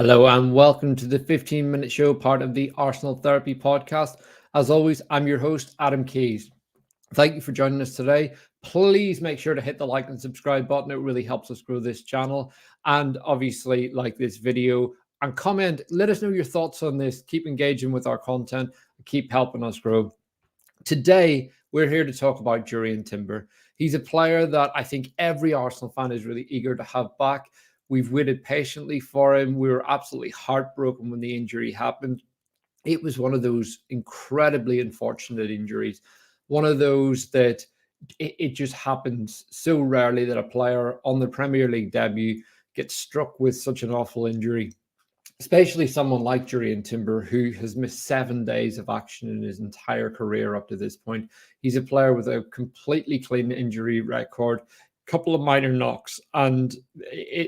Hello and welcome to the 15-minute show, part of the Arsenal Therapy podcast. As always, I'm your host, Adam Keys. Thank you for joining us today. Please make sure to hit the like and subscribe button. It really helps us grow this channel. And obviously, like this video and comment. Let us know your thoughts on this. Keep engaging with our content. Keep helping us grow. Today, we're here to talk about Jurrien Timber. He's a player that I think every Arsenal fan is really eager to have back. We've waited patiently for him. We were absolutely heartbroken when the injury happened. It was one of those incredibly unfortunate injuries, one of those that it just happens so rarely that a player on the Premier League debut gets struck with such an awful injury, especially someone like Jurrien Timber, who has missed 7 days of action in his entire career up to this point. He's a player with a completely clean injury record, couple of minor knocks, and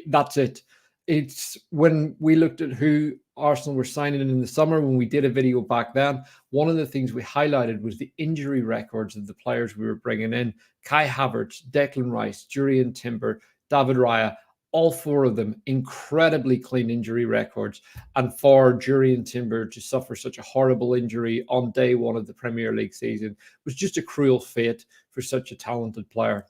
that's it. It's when we looked at who Arsenal were signing in the summer, when we did a video back then, one of the things we highlighted was the injury records of the players we were bringing in. Kai Havertz, Declan Rice, Jurrien Timber, David Raya, all four of them incredibly clean injury records. And for Jurrien Timber to suffer such a horrible injury on day one of the Premier League season was just a cruel fate for such a talented player.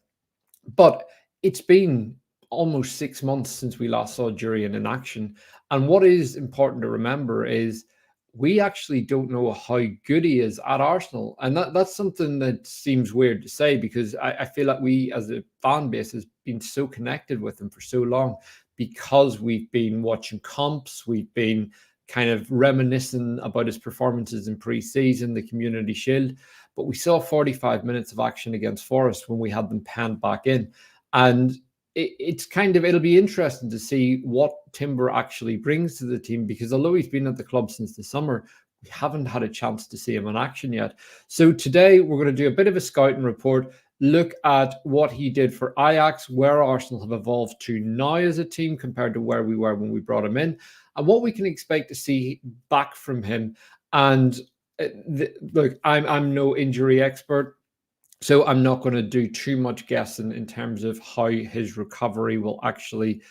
But it's been almost 6 months since we last saw Jurrien in action. And what is important to remember is we actually don't know how good he is at Arsenal. And that's something that seems weird to say, because I feel like we as a fan base has been so connected with him for so long, because we've been watching comps, we've been kind of reminiscing about his performances in pre-season, the Community Shield. But we saw 45 minutes of action against Forest when we had them panned back in. And it'll be interesting to see what Timber actually brings to the team, because although he's been at the club since the summer, we haven't had a chance to see him in action yet. So today we're going to do a bit of a scouting report, look at what he did for Ajax, where Arsenal have evolved to now as a team compared to where we were when we brought him in, and what we can expect to see back from him. And look, I'm no injury expert, so I'm not going to do too much guessing in terms of how his recovery will actually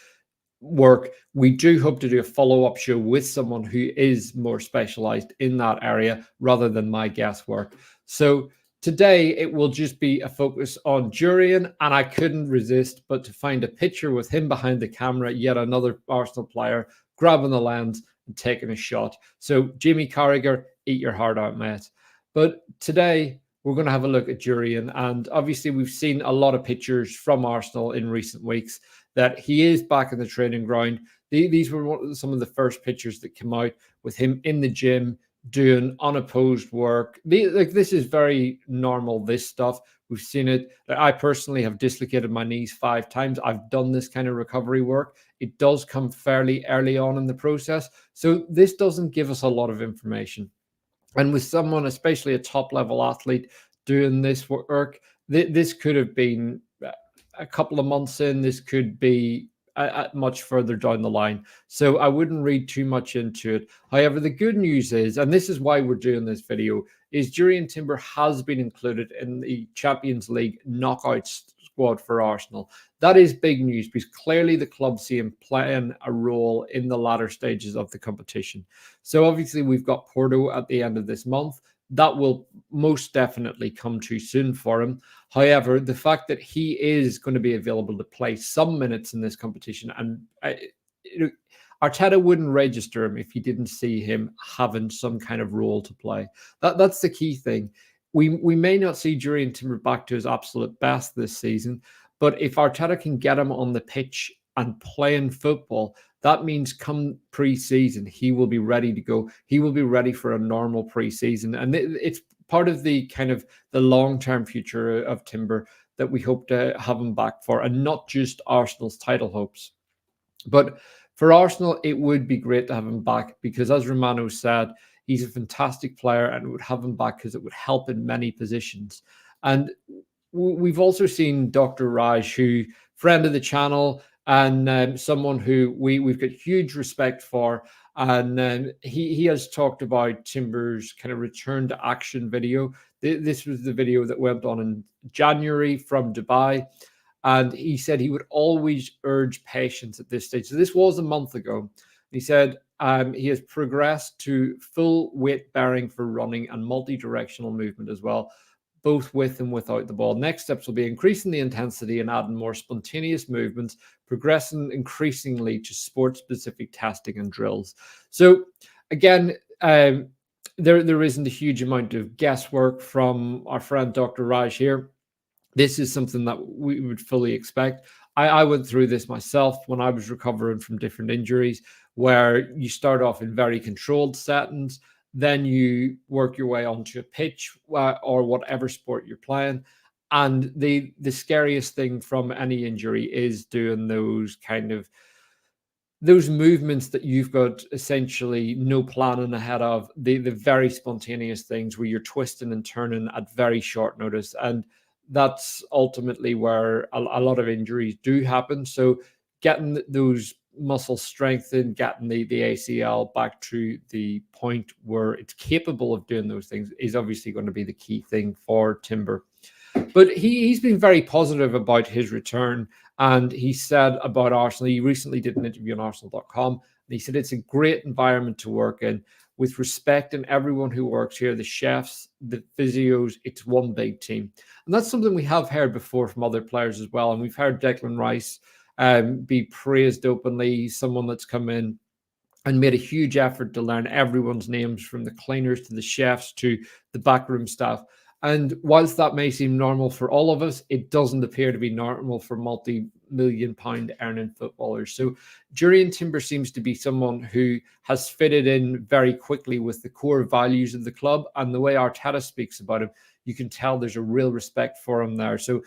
work. We do hope to do a follow-up show with someone who is more specialized in that area rather than my guesswork. So today it will just be a focus on Jurrien, and I couldn't resist but to find a picture with him behind the camera, yet another Arsenal player grabbing the lens and taking a shot. So Jamie Carragher, eat your heart out, mate. But today we're going to have a look at Jurrien, and obviously we've seen a lot of pictures from Arsenal in recent weeks that he is back in the training ground. These were some of the first pictures that came out with him in the gym doing unopposed work. This is very normal, this stuff. We've seen it. I personally have dislocated my knees 5 times. I've done this kind of recovery work. It does come fairly early on in the process. So this doesn't give us a lot of information. And with someone, especially a top-level athlete, doing this work, this could have been a couple of months in. This could be much further down the line. So I wouldn't read too much into it. However, the good news is, and this is why we're doing this video, is Jurrien Timber has been included in the Champions League knockout squad for Arsenal. That is big news, because clearly the club see him playing a role in the latter stages of the competition. So obviously we've got Porto at the end of this month. That will most definitely come too soon for him. However, the fact that he is going to be available to play some minutes in this competition, and Arteta wouldn't register him if he didn't see him having some kind of role to play. That's the key thing. We may not see Jurrien Timber back to his absolute best this season, but if Arteta can get him on the pitch and playing football, that means come pre-season, he will be ready to go. He will be ready for a normal pre-season. And it's part of the kind of the long-term future of Timber that we hope to have him back for, and not just Arsenal's title hopes. But for Arsenal, it would be great to have him back, because as Romano said, he's a fantastic player, and it would have him back because it would help in many positions. And we've also seen Dr. Raj, who, friend of the channel, and someone who we've got huge respect for. And he has talked about Timber's kind of return to action video. This was the video that went on in January from Dubai. And he said he would always urge patience at this stage. So this was a month ago. He said, he has progressed to full weight bearing for running and multi-directional movement as well, both with and without the ball. Next steps will be increasing the intensity and adding more spontaneous movements, progressing increasingly to sport-specific testing and drills. So again, there isn't a huge amount of guesswork from our friend Dr. Raj here. This is something that we would fully expect. I went through this myself when I was recovering from different injuries, where you start off in very controlled settings, then you work your way onto a pitch or whatever sport you're playing. And the scariest thing from any injury is doing those movements that you've got essentially no planning ahead of, the very spontaneous things where you're twisting and turning at very short notice. And that's ultimately where a lot of injuries do happen. So getting those muscles strengthened, getting the ACL back to the point where it's capable of doing those things is obviously going to be the key thing for Timber. But he's been very positive about his return. And he said about Arsenal, he recently did an interview on Arsenal.com, and he said it's a great environment to work in with respect and everyone who works here, the chefs, the physios, it's one big team. And that's something we have heard before from other players as well. And we've heard Declan Rice be praised openly. He's someone that's come in and made a huge effort to learn everyone's names, from the cleaners to the chefs to the backroom staff. And whilst that may seem normal for all of us, it doesn't appear to be normal for multi-million pound earning footballers. So Jurrien Timber seems to be someone who has fitted in very quickly with the core values of the club, and the way Arteta speaks about him, you can tell there's a real respect for him there. So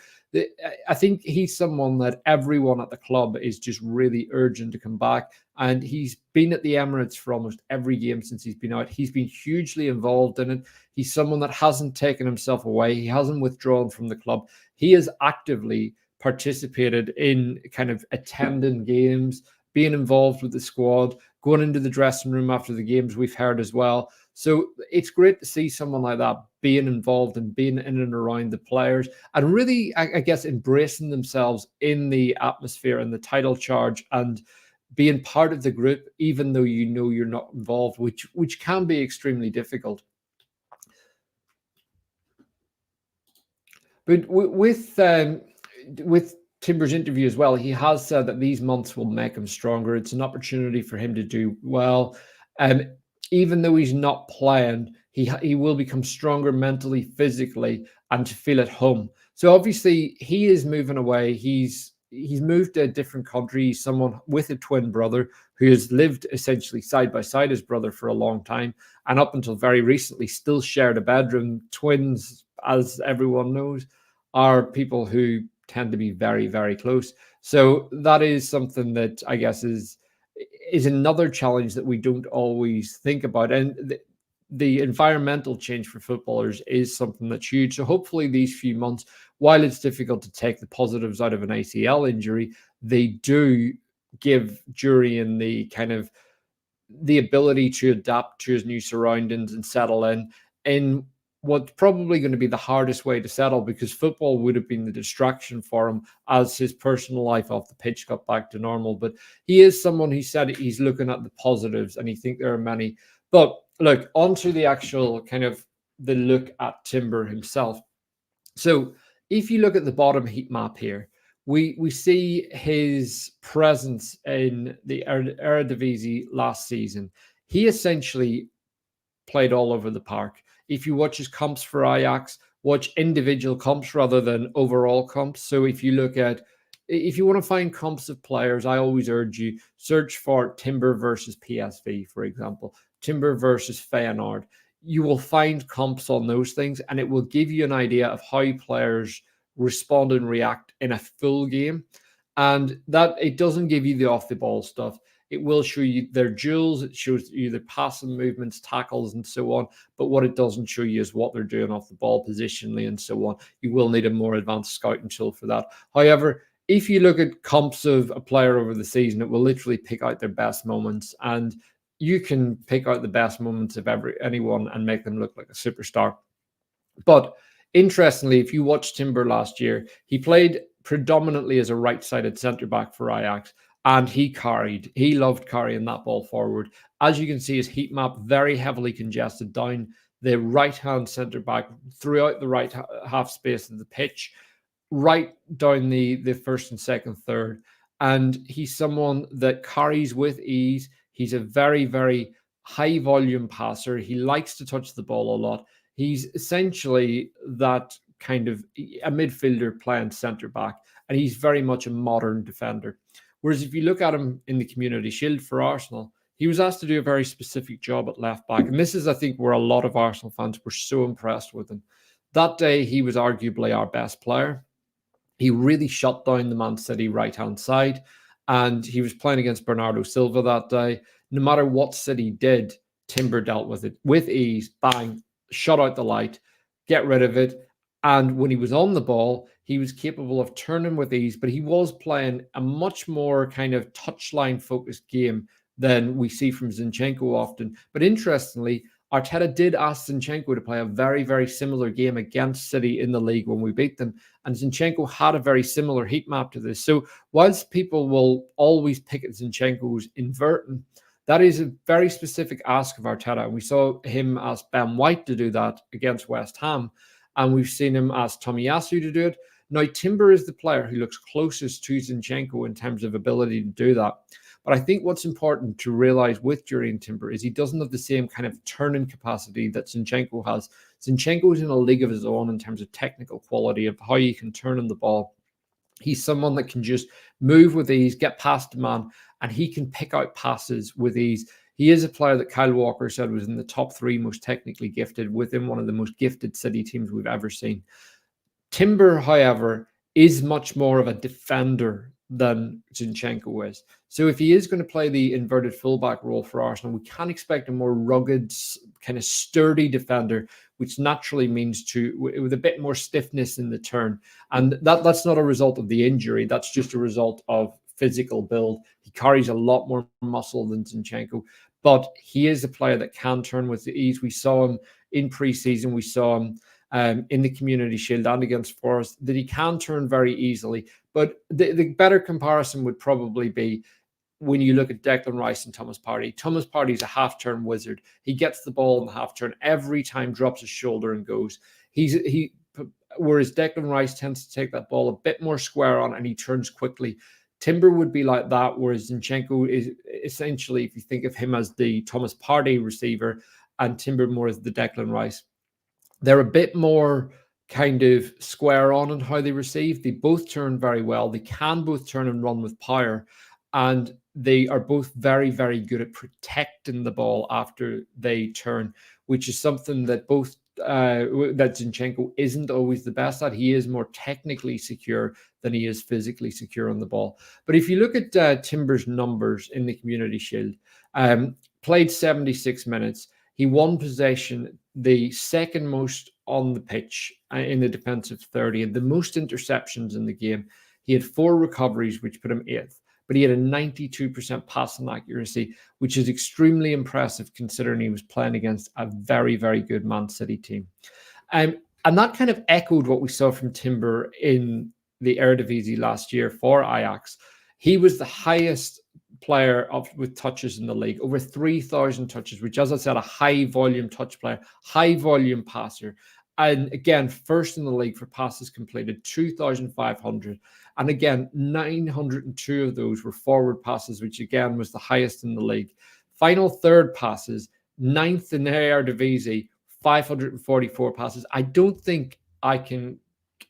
I think he's someone that everyone at the club is just really urging to come back. And he's been at the Emirates for almost every game since he's been out. He's been hugely involved in it. He's someone that hasn't taken himself away. He hasn't withdrawn from the club. He has actively participated in kind of attending games, being involved with the squad, going into the dressing room after the games, we've heard as well. So it's great to see someone like that being involved and being in and around the players, and really, I guess, embracing themselves in the atmosphere and the title charge, and being part of the group, even though you know you're not involved, which can be extremely difficult. But with Timber's interview as well, he has said that these months will make him stronger. It's an opportunity for him to do well. Even though he's not playing, he will become stronger mentally, physically, and to feel at home. So obviously he is moving away. He's moved to a different country. He's someone with a twin brother who has lived essentially side by side his brother for a long time, and up until very recently still shared a bedroom. Twins, as everyone knows, are people who tend to be very, very close. So that is something that I guess is another challenge that we don't always think about. And the environmental change for footballers is something that's huge. So hopefully these few months, while it's difficult to take the positives out of an ACL injury, they do give Jurrien the ability to adapt to his new surroundings and settle in what's probably going to be the hardest way to settle, because football would have been the distraction for him as his personal life off the pitch got back to normal. But he is someone who said he's looking at the positives, and he think there are many. But look, onto the actual kind of the look at Timber himself. So if you look at the bottom heat map here, we see his presence in the Eredivisie last season. He essentially played all over the park. If you watch his comps for Ajax, watch individual comps rather than overall comps. So if you want to find comps of players, I always urge you, search for Timber versus PSV, for example, Timber versus Feyenoord. You will find comps on those things, and it will give you an idea of how players respond and react in a full game. And that it doesn't give you the off the ball stuff. It will show you their duels. It shows you their passing movements, tackles, and so on. But what it doesn't show you is what they're doing off the ball positionally and so on. You will need a more advanced scouting tool for that. However, if you look at comps of a player over the season, it will literally pick out their best moments. And you can pick out the best moments of anyone and make them look like a superstar. But interestingly, if you watch Timber last year, he played predominantly as a right-sided centre-back for Ajax. and he loved carrying that ball forward. As you can see, his heat map very heavily congested down the right-hand centre back throughout the right half space of the pitch, right down the first and second third. And he's someone that carries with ease. He's a very, very high volume passer. He likes to touch the ball a lot. He's essentially that kind of a midfielder playing centre back, and he's very much a modern defender. Whereas if you look at him in the Community Shield for Arsenal, he was asked to do a very specific job at left back. And this is, I think, where a lot of Arsenal fans were so impressed with him. That day, he was arguably our best player. He really shut down the Man City right-hand side, and he was playing against Bernardo Silva that day. No matter what City did, Timber dealt with it with ease, bang, shut out the light, get rid of it. And when he was on the ball, he was capable of turning with ease, but he was playing a much more kind of touchline-focused game than we see from Zinchenko often. But interestingly, Arteta did ask Zinchenko to play a very, very similar game against City in the league when we beat them. And Zinchenko had a very similar heat map to this. So whilst people will always pick at Zinchenko's inverting, that is a very specific ask of Arteta. And we saw him ask Ben White to do that against West Ham. And we've seen him ask Tomiyasu to do it. Now, Timber is the player who looks closest to Zinchenko in terms of ability to do that. But I think what's important to realize with Jurrien Timber is he doesn't have the same kind of turning capacity that Zinchenko has. Zinchenko is in a league of his own in terms of technical quality of how he can turn on the ball. He's someone that can just move with ease, get past the man, and he can pick out passes with ease. He is a player that Kyle Walker said was in the top 3 most technically gifted within one of the most gifted City teams we've ever seen. Timber, however, is much more of a defender than Zinchenko is. So if he is going to play the inverted fullback role for Arsenal, we can expect a more rugged, kind of sturdy defender, which naturally means with a bit more stiffness in the turn. And that's not a result of the injury. That's just a result of physical build. He carries a lot more muscle than Zinchenko, but he is a player that can turn with the ease. We saw him in pre-season. We saw him in the Community Shield and against Forest, that he can turn very easily. But the better comparison would probably be when you look at Declan Rice and Thomas Partey. Thomas Partey's a half-turn wizard. He gets the ball in the half-turn every time, drops his shoulder and goes. Whereas Declan Rice tends to take that ball a bit more square on and he turns quickly. Timber would be like that, whereas Zinchenko is essentially, if you think of him as the Thomas Partey receiver and Timber more as the Declan Rice, they're a bit more kind of square on in how they receive. They both turn very well. They can both turn and run with power. And they are both very, very good at protecting the ball after they turn, which is something that that Zinchenko isn't always the best at. He is more technically secure than he is physically secure on the ball. But if you look at Timber's numbers in the Community Shield, played 76 minutes. He won possession, the second most on the pitch in the defensive 30, and the most interceptions in the game. He had 4 recoveries, which put him 8th, but he had a 92% passing accuracy, which is extremely impressive considering he was playing against a very, very good Man City team. And that kind of echoed what we saw from Timber in the Eredivisie last year for Ajax. He was the highest player with touches in the league, over 3,000 touches, which, as I said, a high volume touch player, high volume passer. And again, first in the league for passes completed, 2,500. And again, 902 of those were forward passes, which again was the highest in the league. Final third passes, 9th in the Eredivisie, 544 passes. I don't think I can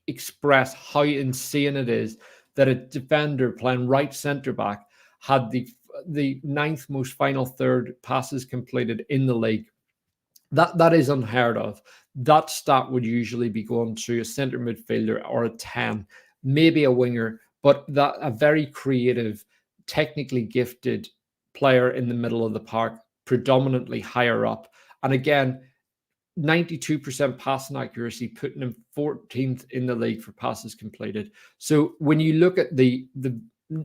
express how insane it is that a defender playing right centre back had the 9th most final third passes completed in the league. That is unheard of. That stat would usually be going to a centre midfielder or a 10, maybe a winger, but that a very creative, technically gifted player in the middle of the park, predominantly higher up. And again, 92% passing accuracy, putting him 14th in the league for passes completed. So when you look at the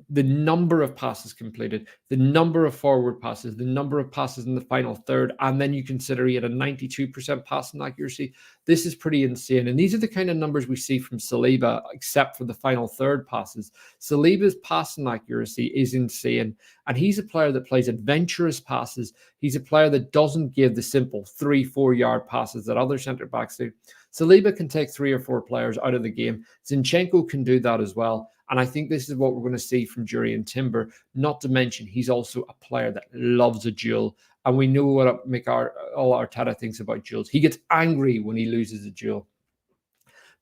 the number of passes completed, the number of forward passes, the number of passes in the final third, and then you consider he had a 92% passing accuracy. This is pretty insane. And these are the kind of numbers we see from Saliba, except for the final third passes. Saliba's passing accuracy is insane. And he's a player that plays adventurous passes. He's a player that doesn't give the simple 3-4 yard passes that other centre-backs do. Saliba can take 3 or 4 players out of the game. Zinchenko can do that as well. And I think this is what we're going to see from Jurrien Timber, not to mention he's also a player that loves a duel. And we know what Mikel Arteta thinks about duels. He gets angry when he loses a duel.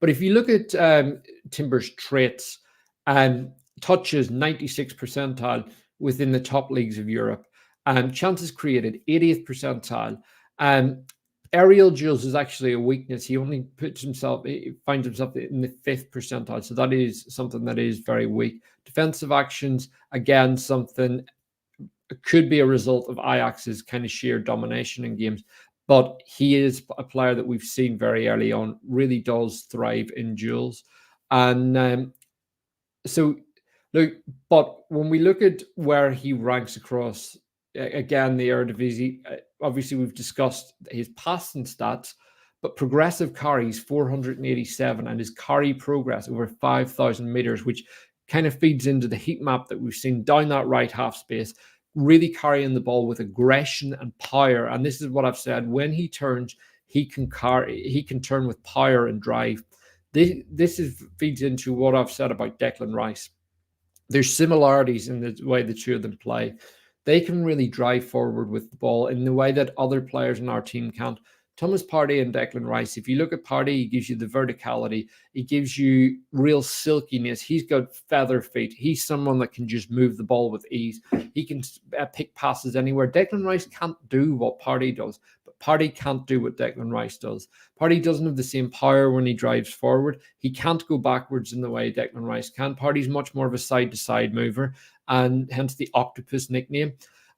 But if you look at Timber's traits, touches 96th percentile within the top leagues of Europe, chances created 80th percentile, aerial duels is actually a weakness. He only finds himself in the 5th percentile. So that is something that is very weak. Defensive actions, again, something could be a result of Ajax's kind of sheer domination in games. But he is a player that we've seen very early on, really does thrive in duels. And so, look, but when we look at where he ranks across, again, the Eredivisie, obviously we've discussed his passing stats, but progressive carries 487 and his carry progress over 5,000 meters, which kind of feeds into the heat map that we've seen down that right half space, really carrying the ball with aggression and power. And this is what I've said, when he turns, he can turn with power and drive. This feeds into what I've said about Declan Rice. There's similarities in the way the two of them play. They can really drive forward with the ball in the way that other players in our team can't. Thomas Partey and Declan Rice, if you look at Partey, he gives you the verticality. He gives you real silkiness. He's got feather feet. He's someone that can just move the ball with ease. He can pick passes anywhere. Declan Rice can't do what Partey does, but Partey can't do what Declan Rice does. Partey doesn't have the same power when he drives forward. He can't go backwards in the way Declan Rice can. Partey's much more of a side-to-side mover, and hence the octopus nickname.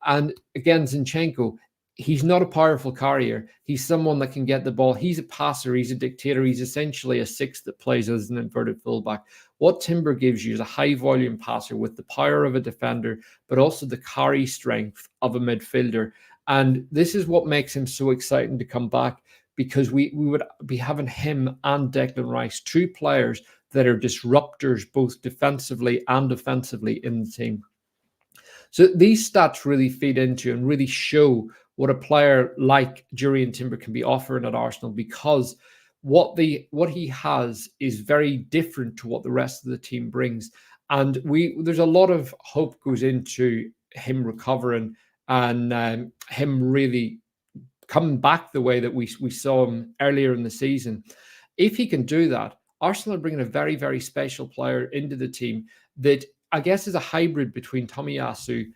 And again, Zinchenko, he's not a powerful carrier. He's someone that can get the ball. He's a passer. He's a dictator. He's essentially a 6 that plays as an inverted fullback. What Timber gives you is a high-volume passer with the power of a defender, but also the carry strength of a midfielder. And this is what makes him so exciting to come back, because we would be having him and Declan Rice, 2 players that are disruptors both defensively and offensively in the team. So these stats really feed into and really show what a player like Jurrien Timber can be offering at Arsenal, because what he has is very different to what the rest of the team brings. And there's a lot of hope goes into him recovering and him really coming back the way that we saw him earlier in the season. If he can do that, Arsenal are bringing a very, very special player into the team that I guess is a hybrid between Tomiyasu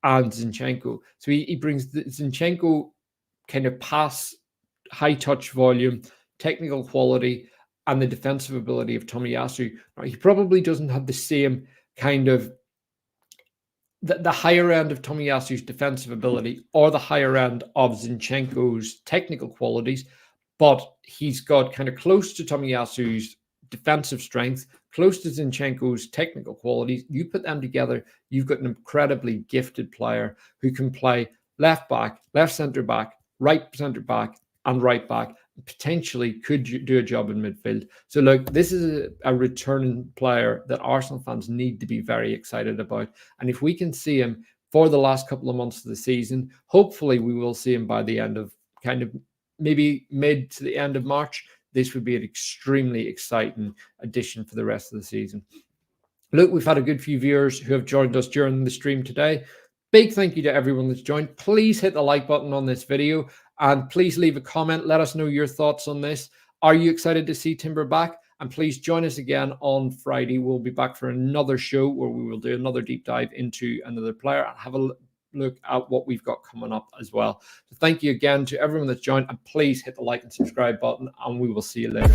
and Zinchenko. So he brings the Zinchenko kind of pass, high touch volume, technical quality, and the defensive ability of Tomiyasu. Now, he probably doesn't have the same kind of the higher end of Tomiyasu's defensive ability or the higher end of Zinchenko's technical qualities, but he's got kind of close to Tomiyasu's defensive strength, close to Zinchenko's technical qualities. You put them together, you've got an incredibly gifted player who can play left back, left centre back, right centre back, and right back. Potentially could do a job in midfield. So look, this is a returning player that Arsenal fans need to be very excited about. And if we can see him for the last couple of months of the season, hopefully we will see him by the end of kind of maybe mid to the end of March. This would be an extremely exciting addition for the rest of the season. Look, we've had a good few viewers who have joined us during the stream today. Big thank you to everyone that's joined. Please hit the like button on this video and please leave a comment. Let us know your thoughts on this. Are you excited to see Timber back? And please join us again on Friday. We'll be back for another show where we will do another deep dive into another player and have a look at what we've got coming up as well. So thank you again to everyone that's joined, and please hit the like and subscribe button, and we will see you later.